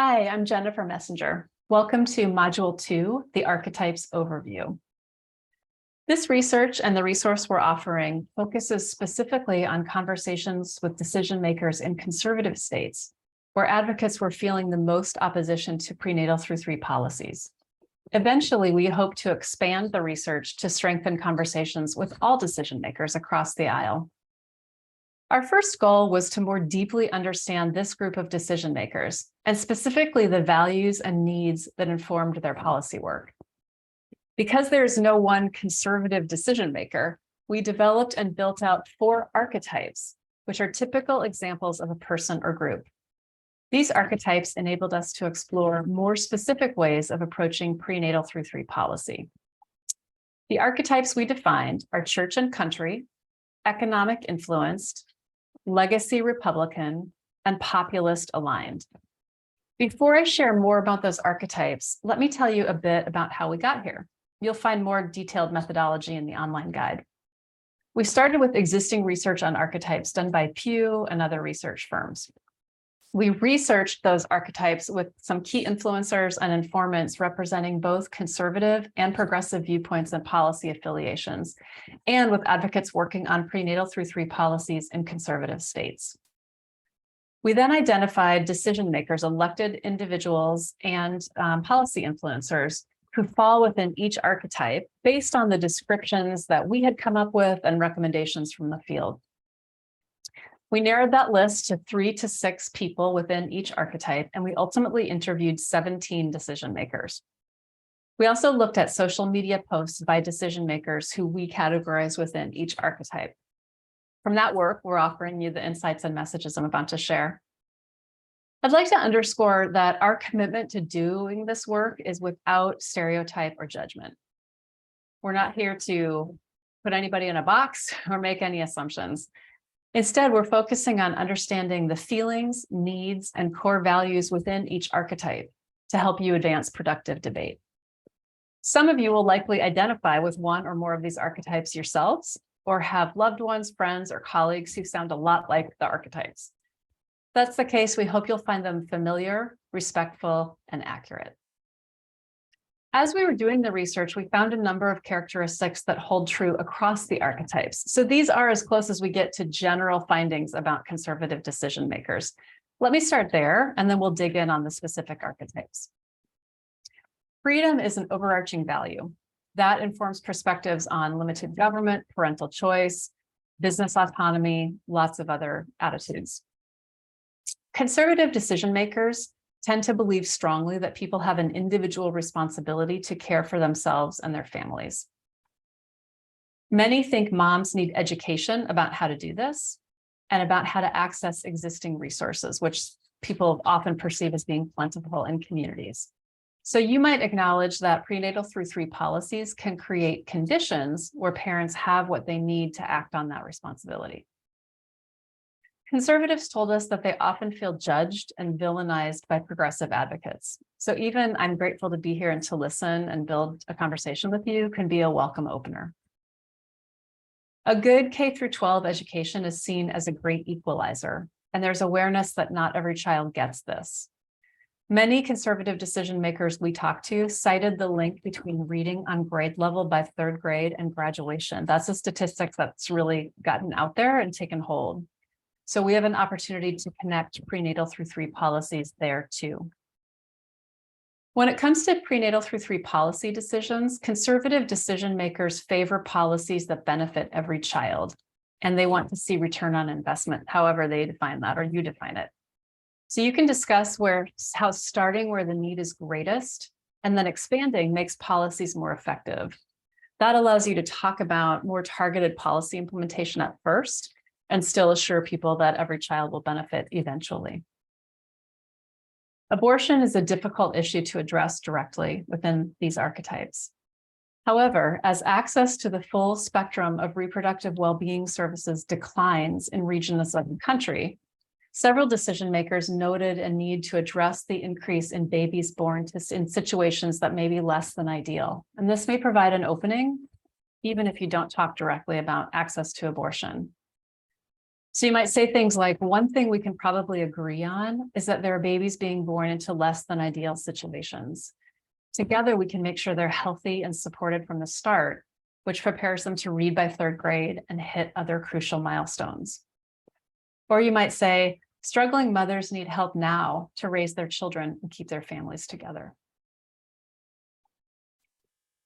Hi, I'm Jennifer Messenger. Welcome to Module 2, the Archetypes Overview. This research and the resource we're offering focuses specifically on conversations with decision makers in conservative states, where advocates were feeling the most opposition to prenatal through 3 policies. Eventually, we hope to expand the research to strengthen conversations with all decision makers across the aisle. Our first goal was to more deeply understand this group of decision makers, and specifically the values and needs that informed their policy work. Because there is no one conservative decision maker, we developed and built out 4 archetypes, which are typical examples of a person or group. These archetypes enabled us to explore more specific ways of approaching prenatal through 3 policy. The archetypes we defined are church and country, economic influenced, legacy Republican, and populist aligned. Before I share more about those archetypes, let me tell you a bit about how we got here. You'll find more detailed methodology in the online guide. We started with existing research on archetypes done by Pew and other research firms. We researched those archetypes with some key influencers and informants representing both conservative and progressive viewpoints and policy affiliations, and with advocates working on prenatal through 3 policies in conservative states. We then identified decision makers, elected individuals, and policy influencers who fall within each archetype based on the descriptions that we had come up with and recommendations from the field. We narrowed that list to 3 to 6 people within each archetype, and we ultimately interviewed 17 decision makers. We also looked at social media posts by decision makers who we categorize within each archetype. From that work, we're offering you the insights and messages I'm about to share. I'd like to underscore that our commitment to doing this work is without stereotype or judgment. We're not here to put anybody in a box or make any assumptions. Instead, we're focusing on understanding the feelings, needs, and core values within each archetype to help you advance productive debate. Some of you will likely identify with one or more of these archetypes yourselves, or have loved ones, friends, or colleagues who sound a lot like the archetypes. If that's the case, we hope you'll find them familiar, respectful, and accurate. As we were doing the research, we found a number of characteristics that hold true across the archetypes. So these are as close as we get to general findings about conservative decision makers. Let me start there, and then we'll dig in on the specific archetypes. Freedom is an overarching value that informs perspectives on limited government, parental choice, business autonomy, lots of other attitudes. Conservative decision makers tend to believe strongly that people have an individual responsibility to care for themselves and their families. Many think moms need education about how to do this and about how to access existing resources, which people often perceive as being plentiful in communities. So you might acknowledge that prenatal through 3 policies can create conditions where parents have what they need to act on that responsibility. Conservatives told us that they often feel judged and villainized by progressive advocates. So even "I'm grateful to be here and to listen and build a conversation with you" can be a welcome opener. A good K-12 education is seen as a great equalizer, and there's awareness that not every child gets this. Many conservative decision makers we talked to cited the link between reading on grade level by 3rd grade and graduation. That's a statistic that's really gotten out there and taken hold. So we have an opportunity to connect prenatal through 3 policies there too. When it comes to prenatal through 3 policy decisions, conservative decision makers favor policies that benefit every child, and they want to see return on investment, however they define that or you define it. So you can discuss how starting where the need is greatest and then expanding makes policies more effective. That allows you to talk about more targeted policy implementation at first, and still assure people that every child will benefit eventually. Abortion is a difficult issue to address directly within these archetypes. However, as access to the full spectrum of reproductive well-being services declines in regions of the country, several decision makers noted a need to address the increase in babies born in situations that may be less than ideal. And this may provide an opening, even if you don't talk directly about access to abortion. So you might say things like, one thing we can probably agree on is that there are babies being born into less than ideal situations. Together, we can make sure they're healthy and supported from the start, which prepares them to read by 3rd grade and hit other crucial milestones. Or you might say, struggling mothers need help now to raise their children and keep their families together.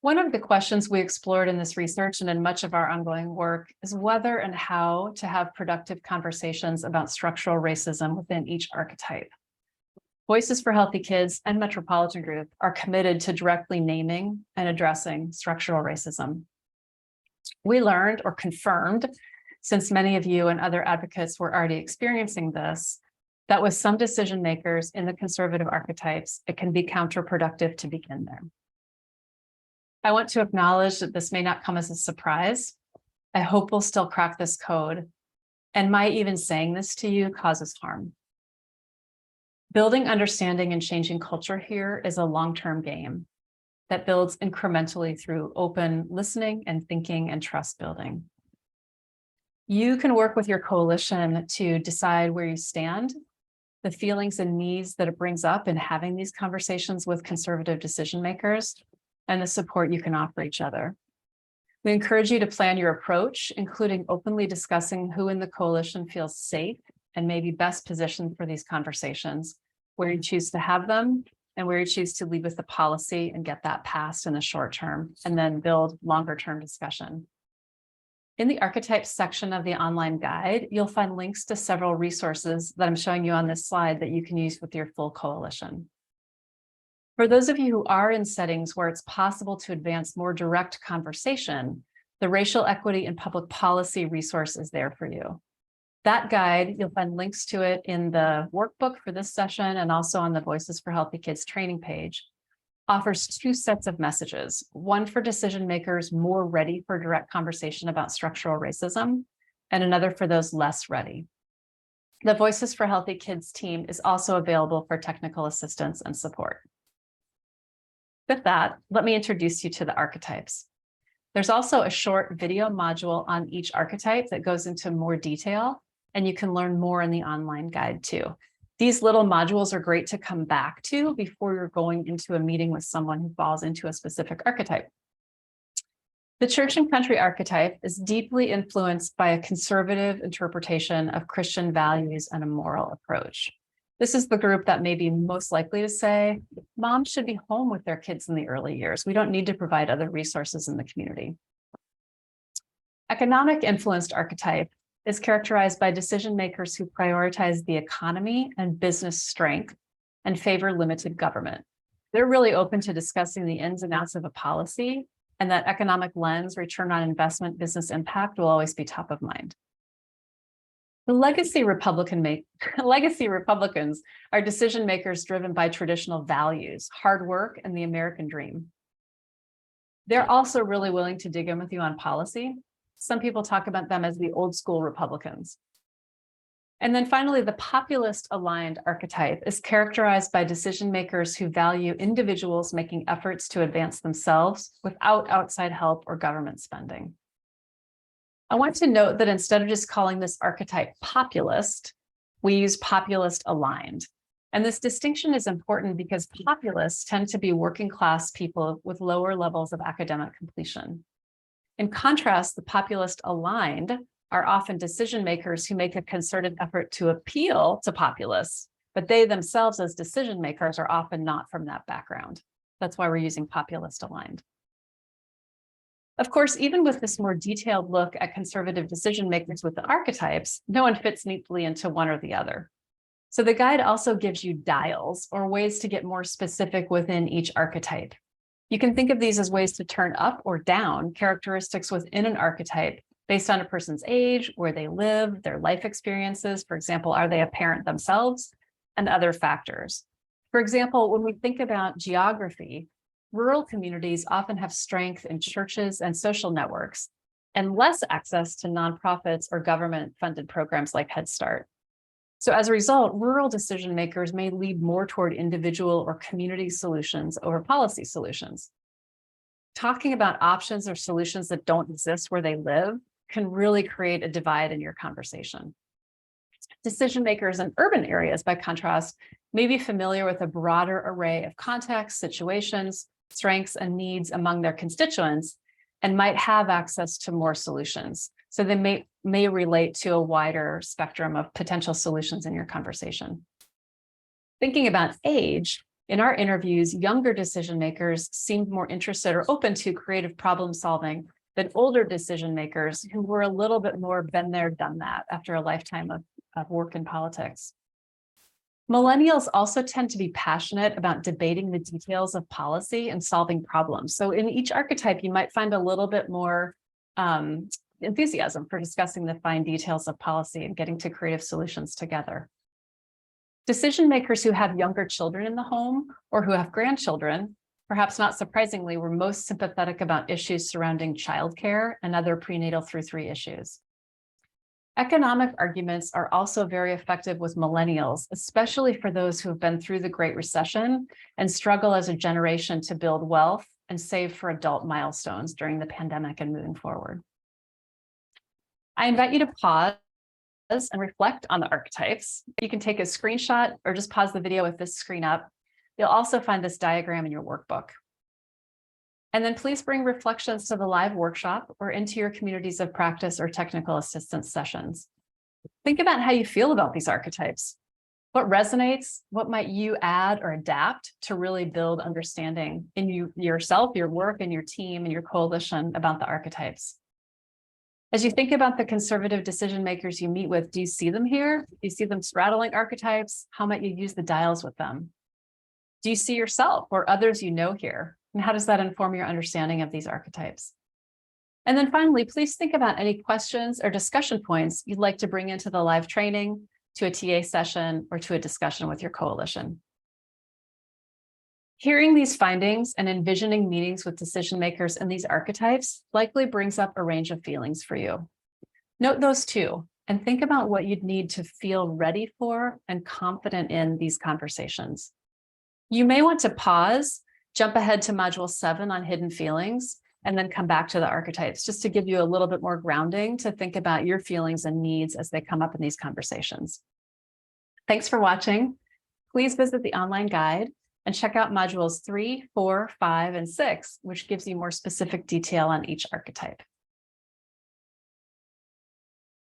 One of the questions we explored in this research and in much of our ongoing work is whether and how to have productive conversations about structural racism within each archetype. Voices for Healthy Kids and Metropolitan Group are committed to directly naming and addressing structural racism. We learned or confirmed, since many of you and other advocates were already experiencing this, that with some decision makers in the conservative archetypes, it can be counterproductive to begin there. I want to acknowledge that this may not come as a surprise. I hope we'll still crack this code, and my even saying this to you causes harm. Building understanding and changing culture here is a long-term game that builds incrementally through open listening and thinking and trust building. You can work with your coalition to decide where you stand, the feelings and needs that it brings up in having these conversations with conservative decision makers, and the support you can offer each other. We encourage you to plan your approach, including openly discussing who in the coalition feels safe and may be best positioned for these conversations, where you choose to have them, and where you choose to lead with the policy and get that passed in the short term, and then build longer term discussion. In the archetypes section of the online guide, you'll find links to several resources that I'm showing you on this slide that you can use with your full coalition. For those of you who are in settings where it's possible to advance more direct conversation, the Racial Equity and Public Policy resource is there for you. That guide, you'll find links to it in the workbook for this session and also on the Voices for Healthy Kids training page, offers 2 sets of messages, one for decision makers more ready for direct conversation about structural racism, and another for those less ready. The Voices for Healthy Kids team is also available for technical assistance and support. With that, let me introduce you to the archetypes. There's also a short video module on each archetype that goes into more detail, and you can learn more in the online guide too. These little modules are great to come back to before you're going into a meeting with someone who falls into a specific archetype. The church and country archetype is deeply influenced by a conservative interpretation of Christian values and a moral approach. This is the group that may be most likely to say, moms should be home with their kids in the early years. We don't need to provide other resources in the community. Economic influenced archetype is characterized by decision makers who prioritize the economy and business strength and favor limited government. They're really open to discussing the ins and outs of a policy, and that economic lens, return on investment, business impact will always be top of mind. The legacy Republicans are decision makers driven by traditional values, hard work, and the American dream. They're also really willing to dig in with you on policy. Some people talk about them as the old school Republicans. And then finally, the populist aligned archetype is characterized by decision makers who value individuals making efforts to advance themselves without outside help or government spending. I want to note that instead of just calling this archetype populist, we use populist aligned. And this distinction is important because populists tend to be working class people with lower levels of academic completion. In contrast, the populist aligned are often decision makers who make a concerted effort to appeal to populists, but they themselves as decision makers are often not from that background. That's why we're using populist aligned. Of course, even with this more detailed look at conservative decision makers with the archetypes, no one fits neatly into one or the other. So the guide also gives you dials, or ways to get more specific within each archetype. You can think of these as ways to turn up or down characteristics within an archetype based on a person's age, where they live, their life experiences. For example, are they a parent themselves, and other factors. For example, when we think about geography, rural communities often have strength in churches and social networks, and less access to nonprofits or government-funded programs like Head Start. So as a result, rural decision makers may lead more toward individual or community solutions over policy solutions. Talking about options or solutions that don't exist where they live can really create a divide in your conversation. Decision makers in urban areas, by contrast, may be familiar with a broader array of contexts, situations, strengths, and needs among their constituents, and might have access to more solutions. So they may relate to a wider spectrum of potential solutions in your conversation. Thinking about age, in our interviews, younger decision makers seemed more interested or open to creative problem solving than older decision makers who were a little bit more been there, done that after a lifetime of work in politics. Millennials also tend to be passionate about debating the details of policy and solving problems. So in each archetype, you might find a little bit more enthusiasm for discussing the fine details of policy and getting to creative solutions together. Decision makers who have younger children in the home or who have grandchildren, perhaps not surprisingly, were most sympathetic about issues surrounding childcare and other prenatal through 3 issues. Economic arguments are also very effective with millennials, especially for those who have been through the Great Recession and struggle as a generation to build wealth and save for adult milestones during the pandemic and moving forward. I invite you to pause and reflect on the archetypes. You can take a screenshot or just pause the video with this screen up. You'll also find this diagram in your workbook. And then please bring reflections to the live workshop or into your communities of practice or technical assistance sessions. Think about how you feel about these archetypes. What resonates? What might you add or adapt to really build understanding in yourself, your work, and your team, and your coalition about the archetypes? As you think about the conservative decision makers you meet with, do you see them here? Do you see them straddling archetypes? How might you use the dials with them? Do you see yourself or others you know here? And how does that inform your understanding of these archetypes? And then finally, please think about any questions or discussion points you'd like to bring into the live training, to a TA session, or to a discussion with your coalition. Hearing these findings and envisioning meetings with decision makers in these archetypes likely brings up a range of feelings for you. Note those too, and think about what you'd need to feel ready for and confident in these conversations. You may want to pause, jump ahead to Module 7 on hidden feelings, and then come back to the archetypes, just to give you a little bit more grounding to think about your feelings and needs as they come up in these conversations. Thanks for watching. Please visit the online guide and check out modules 3, 4, 5, and 6, which gives you more specific detail on each archetype.